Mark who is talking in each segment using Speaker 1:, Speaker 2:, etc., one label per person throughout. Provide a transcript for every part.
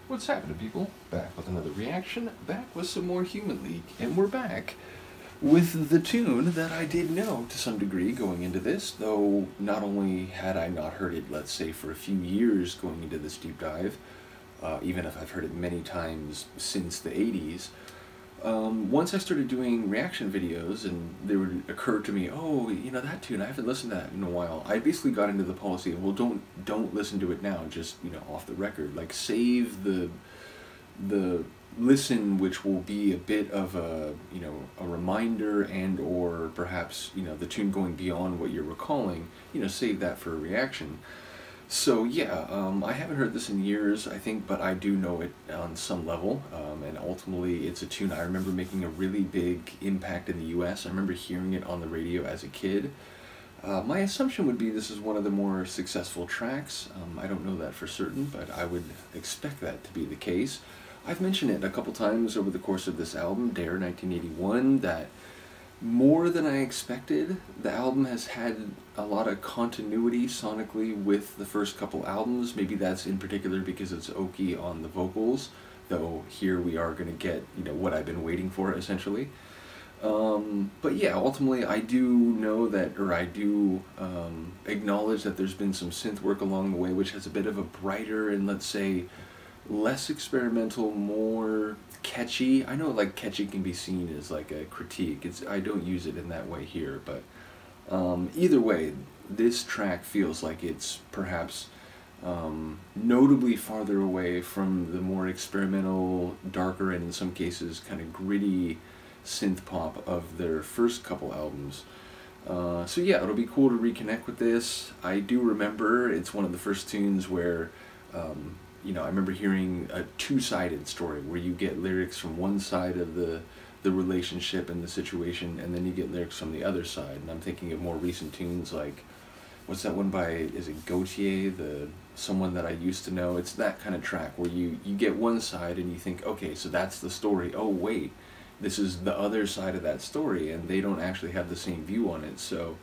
Speaker 1: What's happening, people? Back with another reaction, back with some more Human League, and we're back with the tune that I did know to some degree going into this, though not only had I not heard it, let's say, for a few years going into this deep dive, even if I've heard it many times since the 80s, once I started doing reaction videos and they would occur to me, oh, you know, that tune, I haven't listened to that in a while, I basically got into the policy of, well, don't listen to it now, just, you know, off the record. Like, save the listen, which will be a bit of a, you know, a reminder and or perhaps, you know, the tune going beyond what you're recalling, you know, save that for a reaction. So yeah, I haven't heard this in years, I think, but I do know it on some level, and ultimately it's a tune I remember making a really big impact in the US. I remember hearing it on the radio as a kid. My assumption would be this is one of the more successful tracks. I don't know that for certain, but I would expect that to be the case. I've mentioned it a couple times over the course of this album, Dare 1981, that more than I expected, the album has had a lot of continuity sonically with the first couple albums. Maybe that's in particular because it's Oki on the vocals, though here we are going to get, you know, what I've been waiting for, essentially. But yeah, ultimately I do know that, or I do acknowledge that there's been some synth work along the way which has a bit of a brighter and, let's say, less experimental, more catchy. I know, like, catchy can be seen as like a critique. I don't use it in that way here, but either way, this track feels like it's perhaps notably farther away from the more experimental, darker, and in some cases kind of gritty synth pop of their first couple albums. So yeah, it'll be cool to reconnect with this. I do remember it's one of the first tunes where you know, I remember hearing a two-sided story where you get lyrics from one side of the relationship and the situation, and then you get lyrics from the other side. And I'm thinking of more recent tunes like, what's that one by, is it Gautier, someone that I used to know? It's that kind of track where you get one side and you think, okay, so that's the story. Oh wait, this is the other side of that story, and they don't actually have the same view on it. So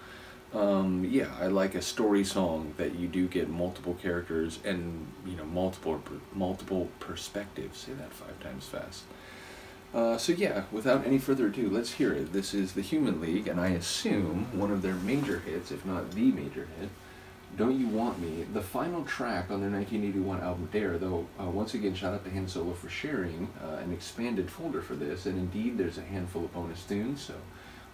Speaker 1: yeah, I like a story song that you do get multiple characters and, you know, multiple perspectives. Say that 5 times fast. So yeah, without any further ado, let's hear it. This is the Human League, and I assume one of their major hits, if not the major hit, Don't You Want Me, the final track on their 1981 album Dare, though once again, shout out to Han Solo for sharing an expanded folder for this, and indeed there's a handful of bonus tunes, so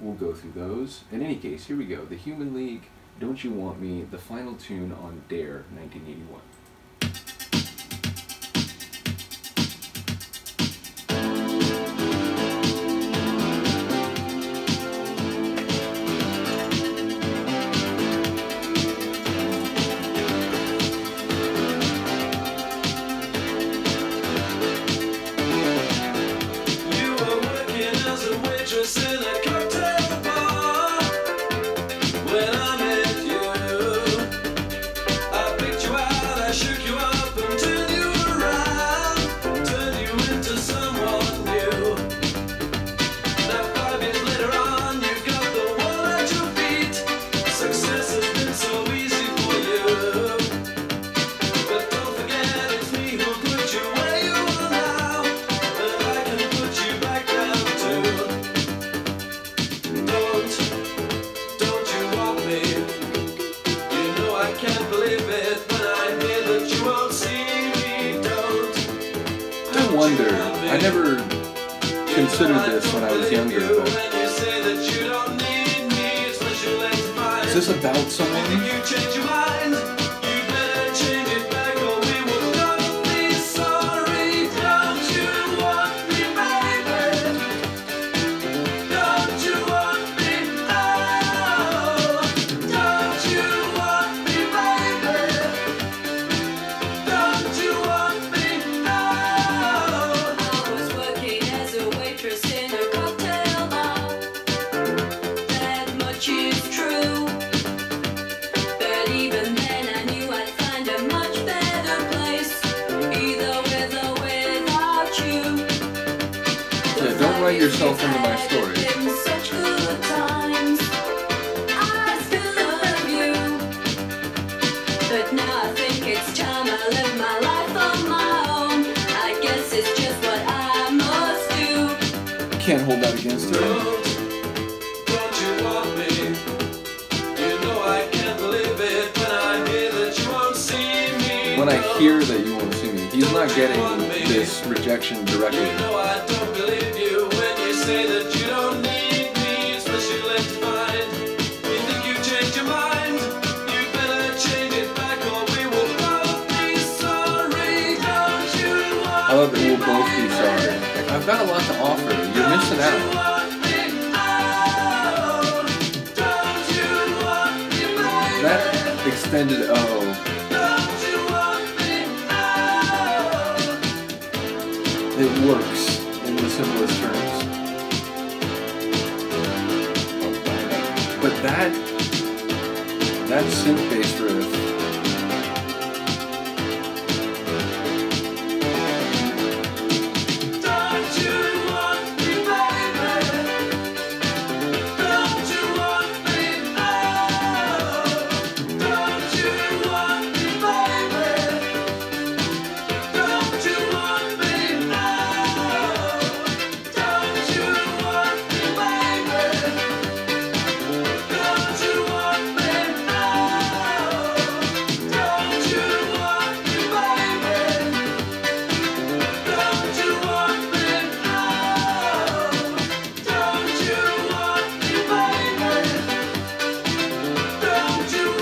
Speaker 1: we'll go through those. In any case, here we go. The Human League, Don't You Want Me, the final tune on Dare 1981. Wonder. I never considered this when I was younger, but is this about someone? Don't write yourself into my story. But now I think it's time I live my life on my own. I can't hold that against her.
Speaker 2: Don't you want me? You know I can't believe it when I hear that you won't see me.
Speaker 1: When I hear that you won't see me, he's not getting this rejection directly.
Speaker 2: You know I don't believe you when you say that you don't need me, especially left to find. You think you changed your mind? You better change it back or we will both be sorry. Don't you want
Speaker 1: I love that we'll both be sorry. Like, I've got a lot to offer. You're missing out. That extended O. It works in the simplest terms. But that synth-based riff,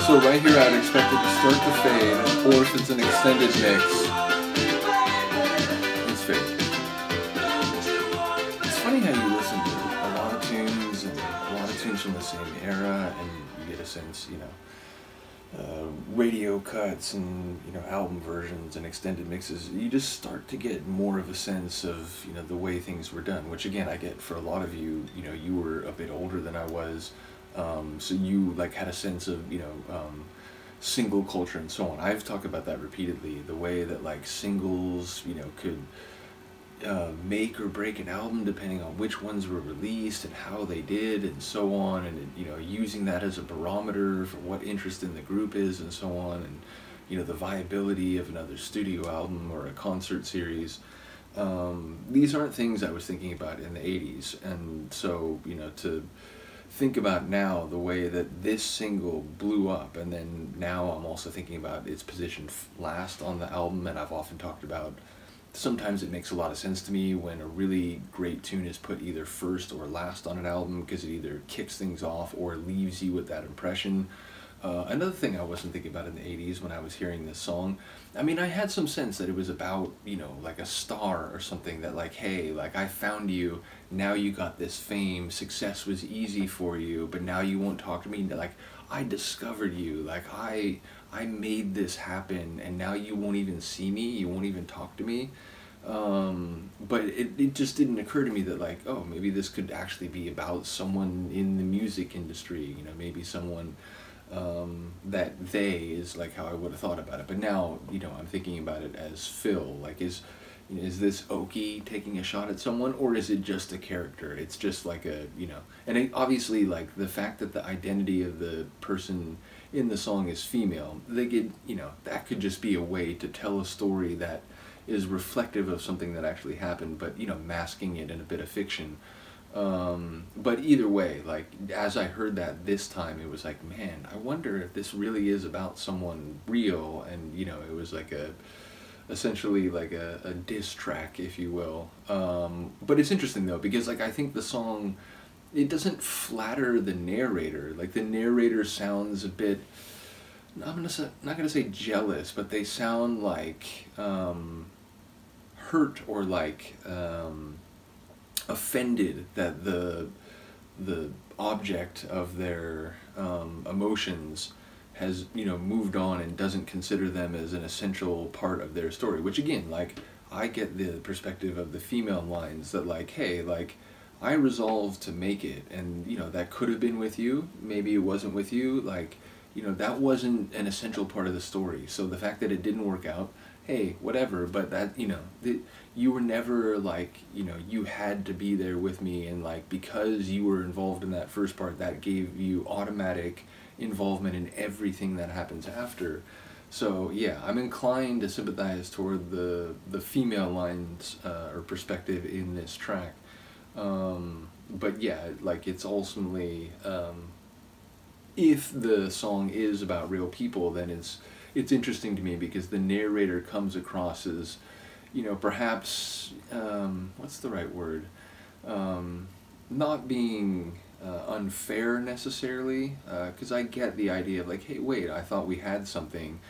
Speaker 1: so right here I'd expect it to start to fade, or if it's an extended mix, it's fading. It's funny how you listen to a lot of tunes, and a lot of tunes from the same era, and you get a sense, you know, radio cuts and, you know, album versions and extended mixes, you just start to get more of a sense of, you know, the way things were done, which again, I get for a lot of you, you know, you were a bit older than I was. So you like had a sense of, you know, single culture and so on. I've talked about that repeatedly, the way that like singles, you know, could make or break an album depending on which ones were released and how they did and so on, and, you know, using that as a barometer for what interest in the group is and so on, and, you know, the viability of another studio album or a concert series. These aren't things I was thinking about in the 80s, and so, you know, to think about now the way that this single blew up, and then now I'm also thinking about its position last on the album, and I've often talked about sometimes it makes a lot of sense to me when a really great tune is put either first or last on an album, because it either kicks things off or leaves you with that impression. Another thing I wasn't thinking about in the 80s when I was hearing this song, I mean, I had some sense that it was about, you know, like a star or something, that like, hey, like I found you, now you got this fame, success was easy for you, but now you won't talk to me, like I discovered you, like I made this happen, and now you won't even see me, you won't even talk to me. But it just didn't occur to me that like, oh, maybe this could actually be about someone in the music industry, you know, maybe someone that they is like how I would have thought about it. But now, you know, I'm thinking about it as Phil, like is this Oki taking a shot at someone, or is it just a character? It's just like a, you know, and it, obviously like the fact that the identity of the person in the song is female, they get, you know, that could just be a way to tell a story that is reflective of something that actually happened, but, you know, masking it in a bit of fiction. But either way, like, as I heard that this time, it was like, man, I wonder if this really is about someone real, and, you know, it was like essentially like a diss track, if you will. But it's interesting though, because like I think the song, it doesn't flatter the narrator. Like the narrator sounds a bit, not gonna say jealous, but they sound like hurt or like offended that the object of their emotions has, you know, moved on and doesn't consider them as an essential part of their story. Which again, like, I get the perspective of the female lines that like, hey, like, I resolved to make it, and, you know, that could have been with you, maybe it wasn't with you, like, you know, that wasn't an essential part of the story. So the fact that it didn't work out, hey, whatever, but that, you know, you were never like, you know, you had to be there with me, and like, because you were involved in that first part, that gave you automatic involvement in everything that happens after. So yeah, I'm inclined to sympathize toward the female lines or perspective in this track. But yeah, like it's ultimately, if the song is about real people, then it's interesting to me because the narrator comes across as, perhaps, what's the right word? Not being unfair necessarily, because I get the idea of like, hey, wait, I thought we had something.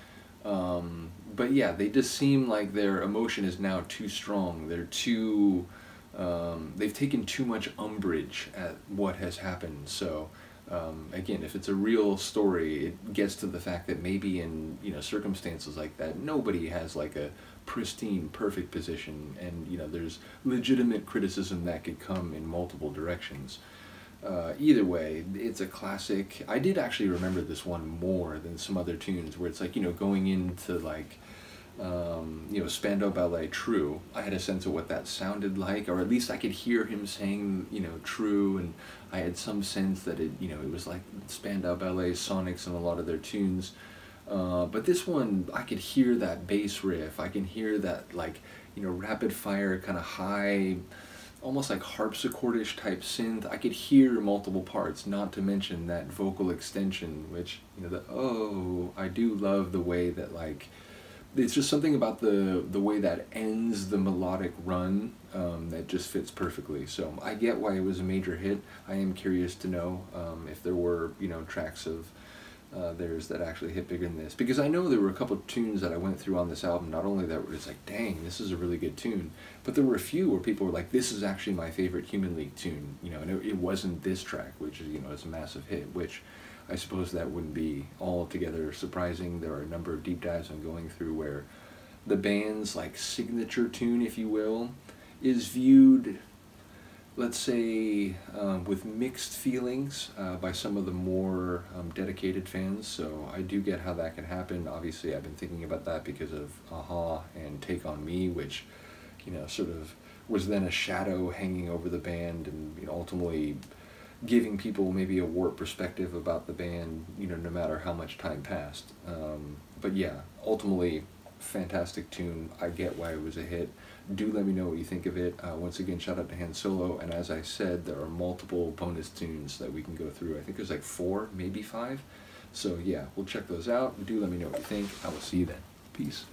Speaker 1: But yeah, they just seem like their emotion is now too strong. They're too, they've taken too much umbrage at what has happened. So again, if it's a real story, it gets to the fact that maybe in circumstances like that, nobody has like a pristine, perfect position, and there's legitimate criticism that could come in multiple directions. Either way, it's a classic. I did actually remember this one more than some other tunes where it's like, going into like, Spandau Ballet True. I had a sense of what that sounded like, or at least I could hear him saying, True, and I had some sense that it was like Spandau Ballet, Sonics, and a lot of their tunes. But this one, I could hear that bass riff. I can hear that like, rapid fire kind of high, almost like harpsichordish type synth. I could hear multiple parts, not to mention that vocal extension, which, I do love the way that like, it's just something about the way that ends the melodic run that just fits perfectly. So I get why it was a major hit. I am curious to know if there were, tracks of theirs that actually hit bigger than this, because I know there were a couple of tunes that I went through on this album, not only that it's like, dang, this is a really good tune, but there were a few where people were like, this is actually my favorite Human League tune, and it wasn't this track, which is, is a massive hit, which I suppose that wouldn't be altogether surprising. There are a number of deep dives I'm going through where the band's like signature tune, if you will, is viewed, let's say, with mixed feelings by some of the more dedicated fans. So I do get how that can happen. Obviously, I've been thinking about that because of Aha and Take On Me, which, sort of was then a shadow hanging over the band and ultimately giving people maybe a warped perspective about the band, no matter how much time passed. But yeah, ultimately, fantastic tune. I get why it was a hit. Do let me know what you think of it. Once again, shout out to Han Solo, and as I said, there are multiple bonus tunes that we can go through. I think there's like 4, maybe 5. So yeah, we'll check those out. Do let me know what you think. I will see you then. Peace.